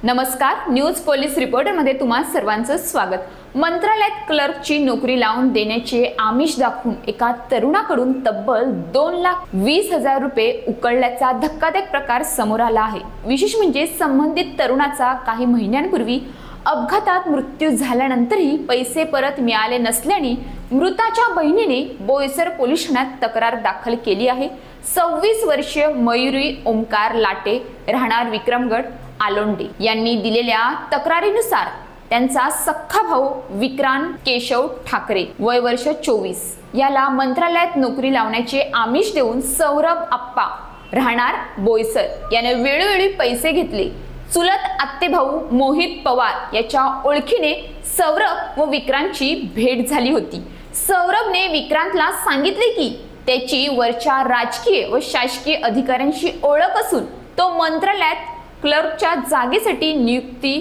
नमस्कार, news police reporter मध्ये तुम्हा सर्वांचं स्वागत। मंत्रालयात क्लर्कची नोकरी लावून देण्याचे आमिष दाखवून एका तरुणाकडून तब्बल 2,20,000 रुपये उकळल्याचा धक्कादायक प्रकार समोर आला आहे। विशेष म्हणजे संबंधित तरुणाचा काही महिन्यांपूर्वी अपघातात मृत्यू झाल्यानंतरही पैसे परत मिळाले नसल्याने मृताच्या बहिणीने बोईसर पोलीस ठाण्यात तक्रार दाखल केली आहे। 26 वर्षीय मयुरी ओमकार लाटे राहणार विक्रमगड आलोंडे यांनी दिलेल्या तक्रारीनुसार त्यांचा सख्खा भाऊ विक्रांत केशव ठाकरे वय वर्ष 24 याला मंत्रालयात नोकरी लावण्याचे आमिष देऊन सौरभ आप्पा राहणार बोईसर याने वेळोवेळी पैसे घेतले। चुलत आत्तेभाऊ मोहित पवार याच्या ओळखीने सौरभ व विक्रांतची भेट झाली होती। सौरभने विक्रांतला सांगितले की त्याची वरच्या राजकीय व शासकीय अधिकाऱ्यांशी ओळख असून तो मंत्रालयात क्लर्कच्या जागेसाठी नियुक्ती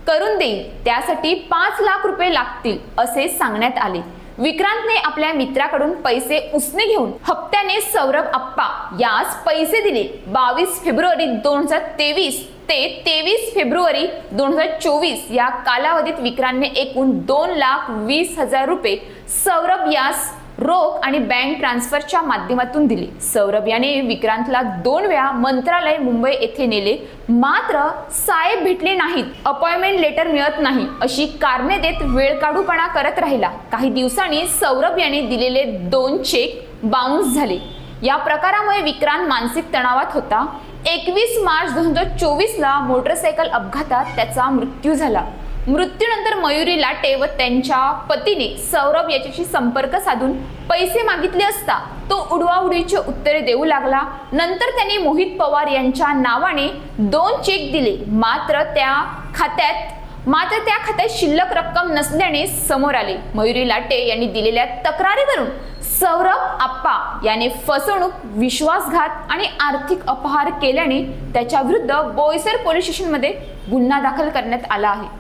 करून देईल, त्यासाठी 5 लाख रुपये लागतील असे सांगण्यात आले। विक्रांतने आपल्या मित्राकडून पैसे उसने घेऊन हप्त्याने सौरभ आप्पा यास पैसे दिले। 22 फेब्रुवारी 2023 ते 23 फेब्रुवारी 2024 या कालावधीत विक्रांतने एकूण 2,20,000 रुपये सौरभ यास रोख आणि बँक ट्रान्सफरच्या माध्यमातून दिले। सौरभ याने विक्रांतला 2 वेळा मंत्रालय मुंबई येथे नेले, मात्र साहेब भेटले नाहीत, अपॉइंटमेंट लेटर मिळत नाही अशी कारणे देत वेळकाढूपणा करत राहिला। काही दिवसांनी सौरभ याने दिलेले 2 चेक बाउन्स झाले। या प्रकारामुळे विक्रांत मानसिक तणावात होता। 21 मार्च 2024 ला मोटरसायकल अपघातात त्याचा मृत्यू झाला। मृत्यूनंतर मयुरी लाटे व त्यांच्या पतीने सौरभ याच्याशी संपर्क साधून पैसे मागितले असता तो उडवाउडवीची उत्तरे देऊ लागला। नंतर त्यांनी मोहित पवार यांच्या नावाने 2 चेक दिले, मात्र त्या खात्यात शिल्लक रक्कम नसल्याने समोर आले। मयुरी लाटे यांनी दिलेल्या तक्रारीवरून सौरभ आप्पा याने फसवणूक, विश्वासघात आणि आर्थिक अपहार केल्याने त्याच्या विरुद्ध बोईसर पोलीस स्टेशनमध्ये गुन्हा दाखल करण्यात आला आहे।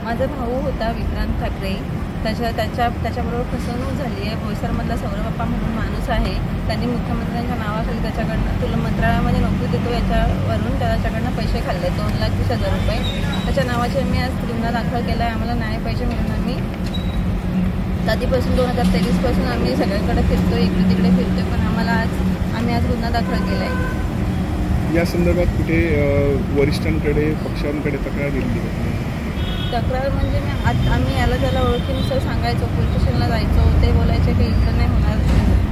माझा भाऊ होता विक्रांत ठाकरे, त्याच्याबरोबर फसवणूक झाली आहे। बोईसरमधला सौरभ आप्पा म्हणून माणूस आहे, त्यांनी मुख्यमंत्र्यांच्या नावाखाली त्याच्याकडनं तुला मंत्रालयामध्ये नोकरी देतो याच्यावरून त्याच्याकडनं पैसे खाल्ले 2,20,000 रुपये। त्याच्या नावाचे मी आज गुन्हा दाखल केला आहे। आम्हाला न्याय पाहिजे म्हणून आम्ही कधीपासून 2023 पासून आम्ही सगळ्यांकडे फिरतोय, इकडे तिकडे फिरतोय, पण आम्ही आज गुन्हा दाखल केला आहे। या संदर्भात कुठे वरिष्ठांकडे पक्षांकडे तक्रार दिली? तक्रार म्हणजे आम्ही याला त्याला ओळखीनुसार सांगायचो, पोलीस स्टेशनला जायचो, ते बोलायचे की इथं नाही होणार,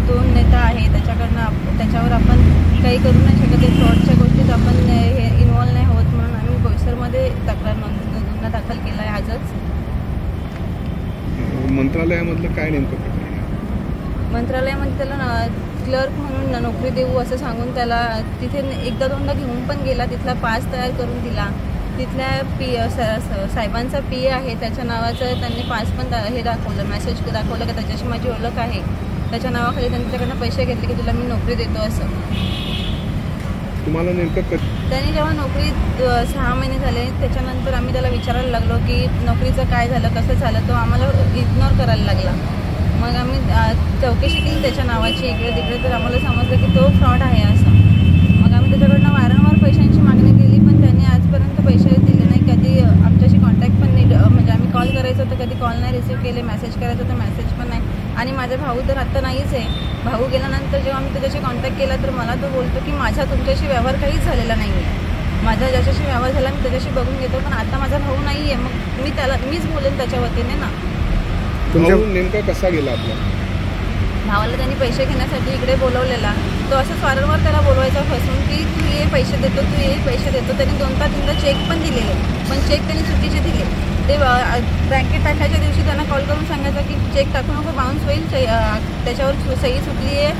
2 नेता आहे त्याच्यावर आपण काही करू नाही शकत, ते फ्रॉडच्या गोष्टीत आपण हे इन्व्हॉल्व नाही होत, म्हणून आम्ही बोईसरमध्ये गुन्हा दाखल केला आहे आजच। मंत्रालयामधलं काय नेमकं? मंत्रालयामध्ये त्याला क्लर्क म्हणून नोकरी देऊ असं सांगून त्याला तिथे 1-2दा घेऊन पण गेला, तिथला पास तयार करून दिला। तिथल्या साहेबांचा PA आहे, त्याच्या नावाचं त्यांनी पास पण हे दाखवलं, मेसेज दाखवलं की त्याच्याशी माझी ओळख आहे, त्याच्या नावाखाली त्यांनी त्याच्याकडनं पैसे घेतले की तुला मी नोकरी देतो असं। तुम्हाला नेमकं त्यांनी जेव्हा नोकरी 6 महिने झाले त्याच्यानंतर आम्ही त्याला विचारायला लागलो की नोकरीचं काय झालं, कसं झालं, तो आम्हाला इग्नोर करायला लागला। मग आम्ही चौकशी केली त्याच्या नावाची इकडे तिकडे, तर आम्हाला समजलं की तो फ्रॉड आहे असं। मग आम्ही त्याच्याकडनं वारंवार पैशांची मागणी केली, पण त्यांनी आजपर्यंत पैसे दिले नाही, कधी आमच्याशी कॉन्टॅक्ट पण नाही, म्हणजे आम्ही कॉल करायचो तर कधी कॉल नाही रिसीव्ह केले, मेसेज करायचो तर मेसेज पण नाही। आणि माझा भाऊ तर आत्ता नाहीच आहे। भाऊ गेल्यानंतर जेव्हा आम्ही त्याच्याशी कॉन्टॅक्ट केला तर मला तो बोलतो की माझा तुमच्याशी व्यवहार काहीच झालेला नाही आहे, माझा ज्याच्याशी व्यवहार झाला मी त्याच्याशी बघून घेतो, पण आता माझा भाऊ नाही आहे, मग मीच बोलेन त्याच्या वतीने ना। नेमका कसा गेला आपला भावाला त्यांनी पैसे घेण्यासाठी इकडे बोलवलेला, तो असंच वारंवार त्याला बोलवायचा फसून की तू ये पैसे देतो, तू ये पैसे देतो। त्यांनी 2-3दा चेक पण दिलेले, पण चेक त्यांनी चुकीचे दिले। ते बँकेत टाकायच्या दिवशी त्यांना कॉल करून सांगायचं की चेक टाकू नको, बाउन्स होईल, त्याच्यावर सही चुकली आहे,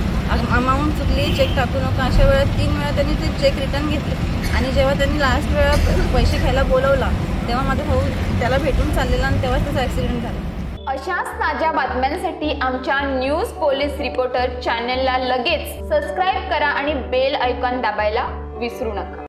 अमाऊंट चुकली आहे, चेक टाकू नको। अशा वेळेस 3 वेळा त्यांनी ते चेक रिटर्न घेतले, आणि जेव्हा त्यांनी लास्ट वेळा पैसे घ्यायला बोलवला तेव्हा माझा भाऊ त्याला भेटून चाललेला, आणि तेव्हाच त्याचा ॲक्सिडेंट झाला। अशाच ताज्या बातम्यांसाठी आमच्या न्यूज पोलीस रिपोर्टर चॅनलला लगेच सबस्क्राईब करा आणि बेल आयकॉन दाबायला विसरू नका।